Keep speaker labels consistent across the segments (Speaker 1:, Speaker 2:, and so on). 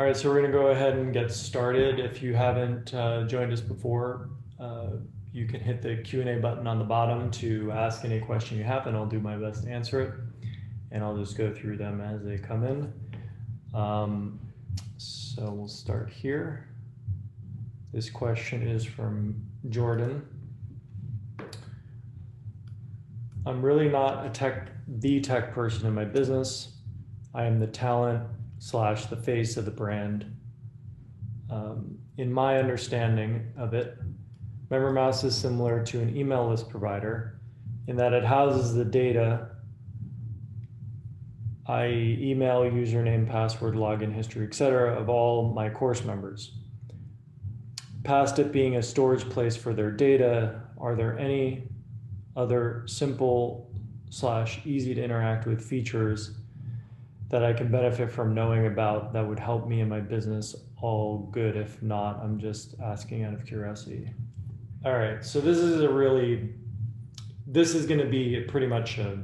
Speaker 1: All right, so we're going to go ahead and get started. If you haven't joined us before, you can hit the Q&A button on the bottom to ask any question you have, and I'll do my best to answer it. And I'll just go through them as they come in. So we'll start here. This question is from Jordan. I'm really not the tech person in my business. I am the talent / the face of the brand. In my understanding of it, MemberMouse is similar to an email list provider in that it houses the data, i.e. email, username, password, login history, etc. of all my course members. Past it being a storage place for their data, are there any other simple / easy to interact with features that I can benefit from knowing about that would help me in my business? All good. If not, I'm just asking out of curiosity. All right, so this is going to be pretty much a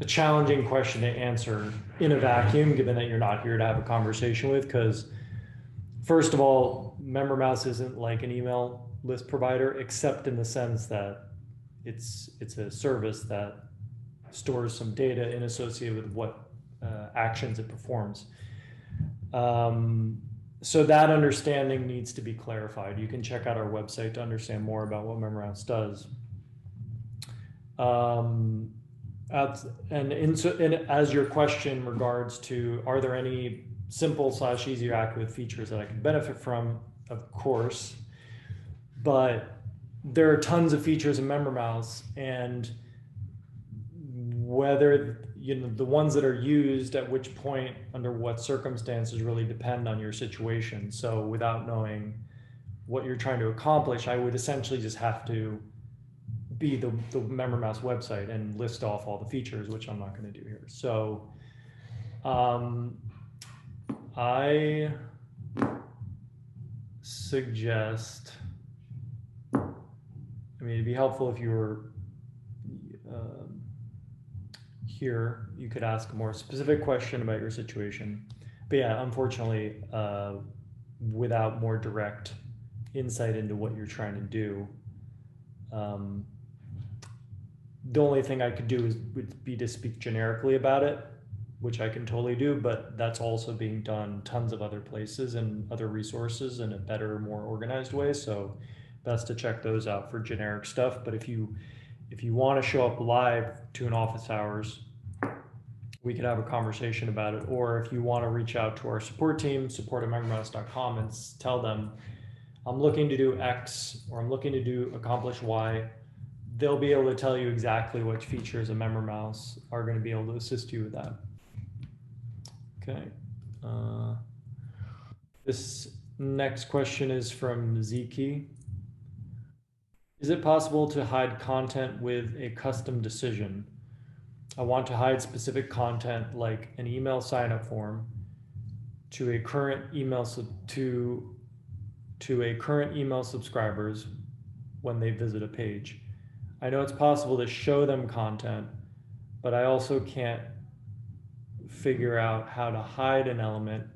Speaker 1: challenging question to answer in a vacuum, given that you're not here to have a conversation with, because first of all, MemberMouse isn't like an email list provider, except in the sense that it's a service that stores some data in associated with what actions it performs. So that understanding needs to be clarified. You can check out our website to understand more about what MemberMouse does. And as your question regards to, are there any simple / easy to act with features that I can benefit from? Of course, but there are tons of features in MemberMouse, and whether the ones that are used at which point, under what circumstances, really depend on your situation. So without knowing what you're trying to accomplish, I would essentially just have to be the MemberMouse website and list off all the features, which I'm not going to do here. So I suggest, it'd be helpful if you were here, you could ask a more specific question about your situation. But yeah, unfortunately, without more direct insight into what you're trying to do, the only thing I could do would be to speak generically about it, which I can totally do, but that's also being done tons of other places and other resources in a better, more organized way. So best to check those out for generic stuff. But if you want to show up live to an office hours, we could have a conversation about it. Or if you want to reach out to our support team, support@membermouse.com, and tell them, I'm looking to do X, or I'm looking to accomplish Y, they'll be able to tell you exactly which features of MemberMouse are going to be able to assist you with that. Okay. This next question is from Ziki. Is it possible to hide content with a custom decision? I want to hide specific content like an email sign-up form to a current email subscribers when they visit a page. I know it's possible to show them content, but I also can't figure out how to hide an element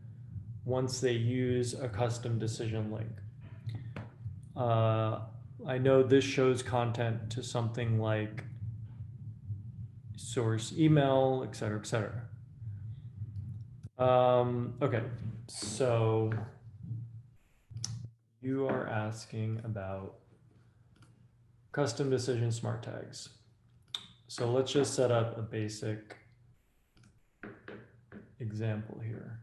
Speaker 1: once they use a custom decision link. I know this shows content to something like source email, et cetera, et cetera. Okay, so you are asking about custom decision smart tags. So let's just set up a basic example here.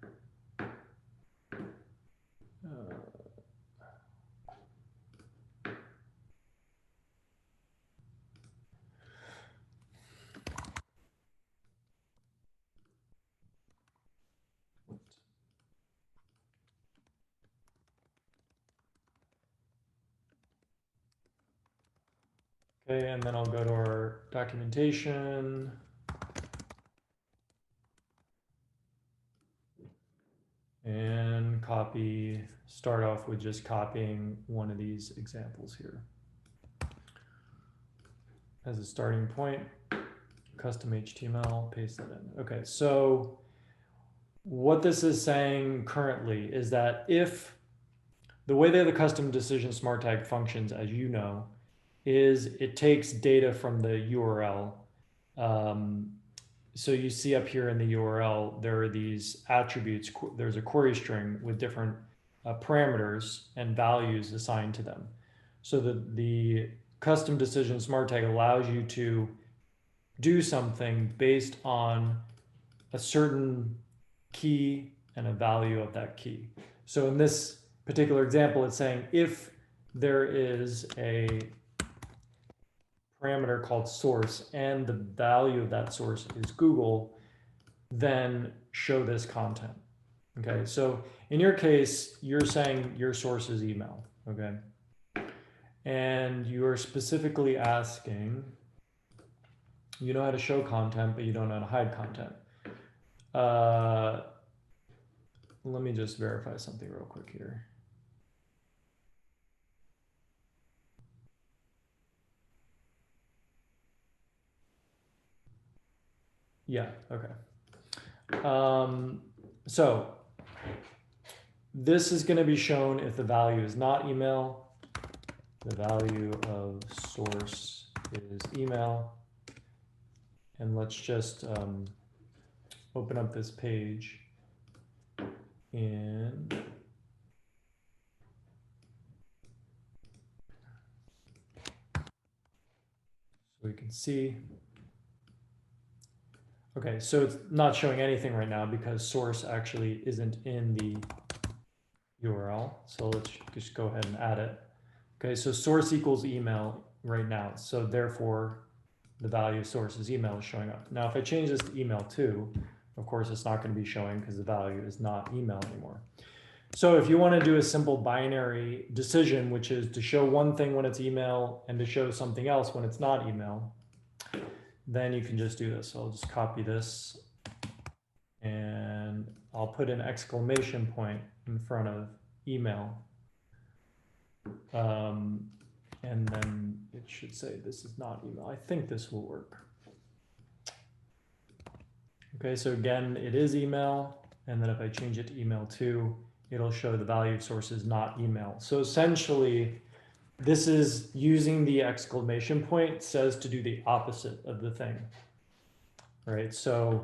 Speaker 1: Okay, and then I'll go to our documentation. And start off with just copying one of these examples here. As a starting point, custom HTML, paste that in. Okay, so what this is saying currently is that if the way that the custom decision smart tag functions, as you know, is it takes data from the URL. So you see up here in the URL, there are these attributes. There's a query string with different parameters and values assigned to them. So the custom decision smart tag allows you to do something based on a certain key and a value of that key. So in this particular example, it's saying if there is a parameter called source and the value of that source is Google, then show this content. Okay, so in your case, you're saying your source is email, okay? And you're specifically asking, you know how to show content, but you don't know how to hide content. Let me just verify something real quick here. Yeah, okay. So this is going to be shown if the value is not email. The value of source is email. And let's just open up this page and so we can see. Okay, so it's not showing anything right now because source actually isn't in the URL. So let's just go ahead and add it. Okay, so source equals email right now. So therefore, the value of source is email is showing up. Now, if I change this to email too, of course, it's not going to be showing because the value is not email anymore. So if you want to do a simple binary decision, which is to show one thing when it's email and to show something else when it's not email, then you can just do this. So I'll just copy this and I'll put an exclamation point in front of email. And then it should say this is not email. I think this will work. Okay, so again, it is email. And then if I change it to email too, it'll show the value of source is not email. So essentially, this is using the exclamation point says to do the opposite of the thing, right? So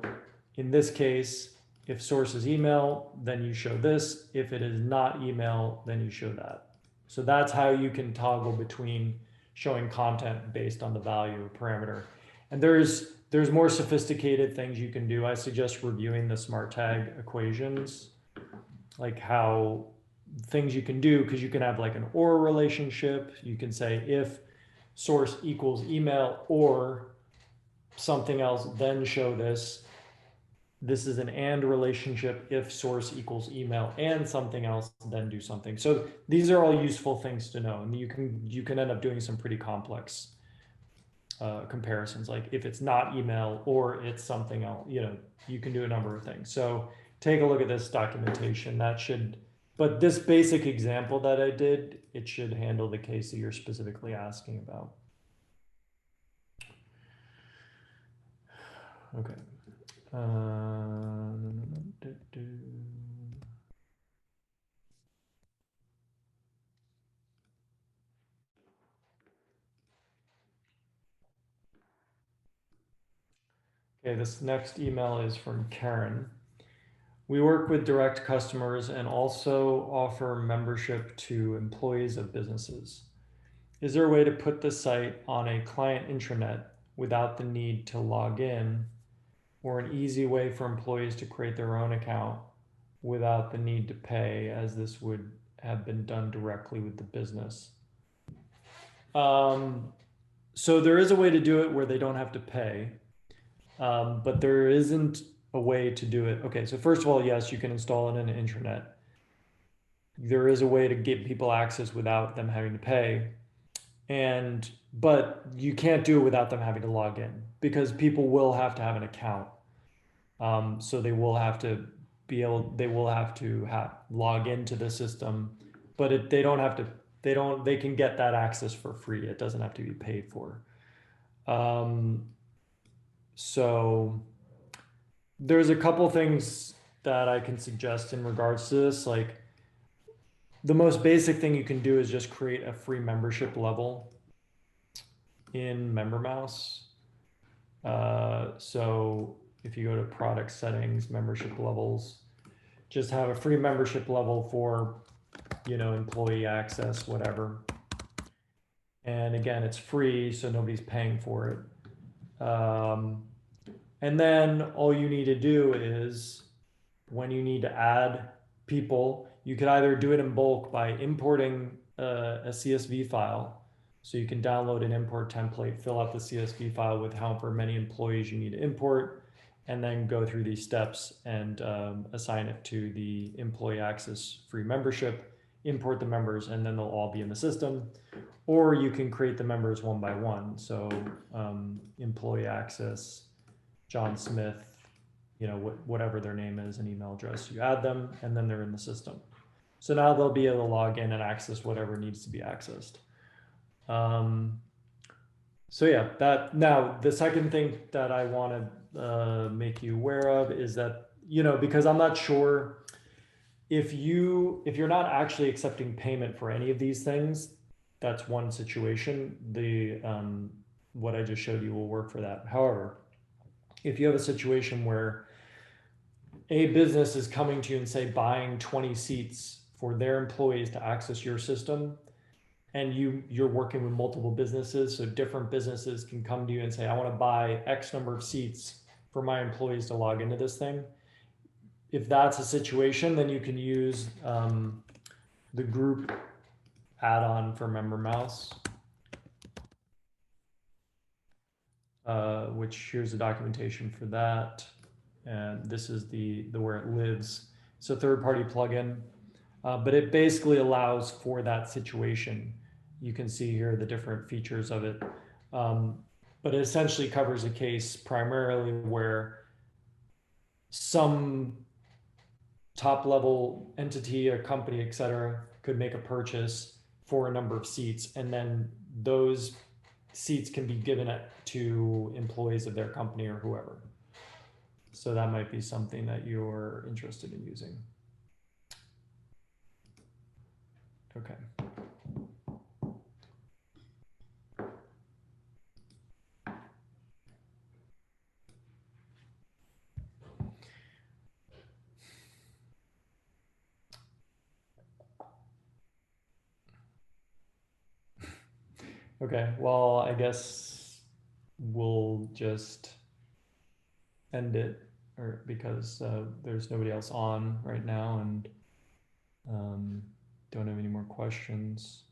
Speaker 1: in this case, if source is email, then you show this. If it is not email, then you show that. So that's how you can toggle between showing content based on the value of parameter. And there's more sophisticated things you can do. I suggest reviewing the smart tag equations, like how things you can do, because you can have like an or relationship. You can say if source equals email or something else, then show this. This is an and relationship. If source equals email and something else, then do something. So these are all useful things to know. And you can end up doing some pretty complex comparisons. Like if it's not email or it's something else, you can do a number of things. So take a look at this documentation. But this basic example that I did, it should handle the case that you're specifically asking about. Okay. Okay, this next email is from Karen. We work with direct customers and also offer membership to employees of businesses. Is there a way to put the site on a client intranet without the need to log in, or an easy way for employees to create their own account without the need to pay, as this would have been done directly with the business? So there is a way to do it where they don't have to pay, but there isn't a way to do it. Okay, so first of all, yes, you can install it in an intranet. There is a way to give people access without them having to pay. But you can't do it without them having to log in, because people will have to have an account. So they will have to log into the system, but they can get that access for free. It doesn't have to be paid for. So there's a couple things that I can suggest in regards to this, like the most basic thing you can do is just create a free membership level in MemberMouse. So if you go to product settings, membership levels, just have a free membership level for, employee access, whatever. And again, it's free, so nobody's paying for it. And then all you need to do is when you need to add people, you could either do it in bulk by importing a CSV file. So you can download an import template, fill out the CSV file with however many employees you need to import, and then go through these steps and assign it to the employee access free membership, import the members, and then they'll all be in the system. Or you can create the members one by one. So employee access, John Smith, whatever their name is, an email address, you add them, and then they're in the system. So now they'll be able to log in and access whatever needs to be accessed. So yeah, now the second thing that I want to make you aware of is that, because I'm not sure if you're not actually accepting payment for any of these things, that's one situation. The what I just showed you will work for that. However, if you have a situation where a business is coming to you and say buying 20 seats for their employees to access your system, and you're working with multiple businesses, so different businesses can come to you and say, I want to buy X number of seats for my employees to log into this thing. If that's a situation, then you can use the group add-on for MemberMouse, which here's the documentation for that. And this is the where it lives. It's a third-party plugin, but it basically allows for that situation. You can see here the different features of it, but it essentially covers a case primarily where some top-level entity, a company, etc., could make a purchase for a number of seats, and then those seats can be given to employees of their company or whoever. So that might be something that you're interested in using. Okay. Okay, well, I guess we'll just end it, or because there's nobody else on right now, and don't have any more questions.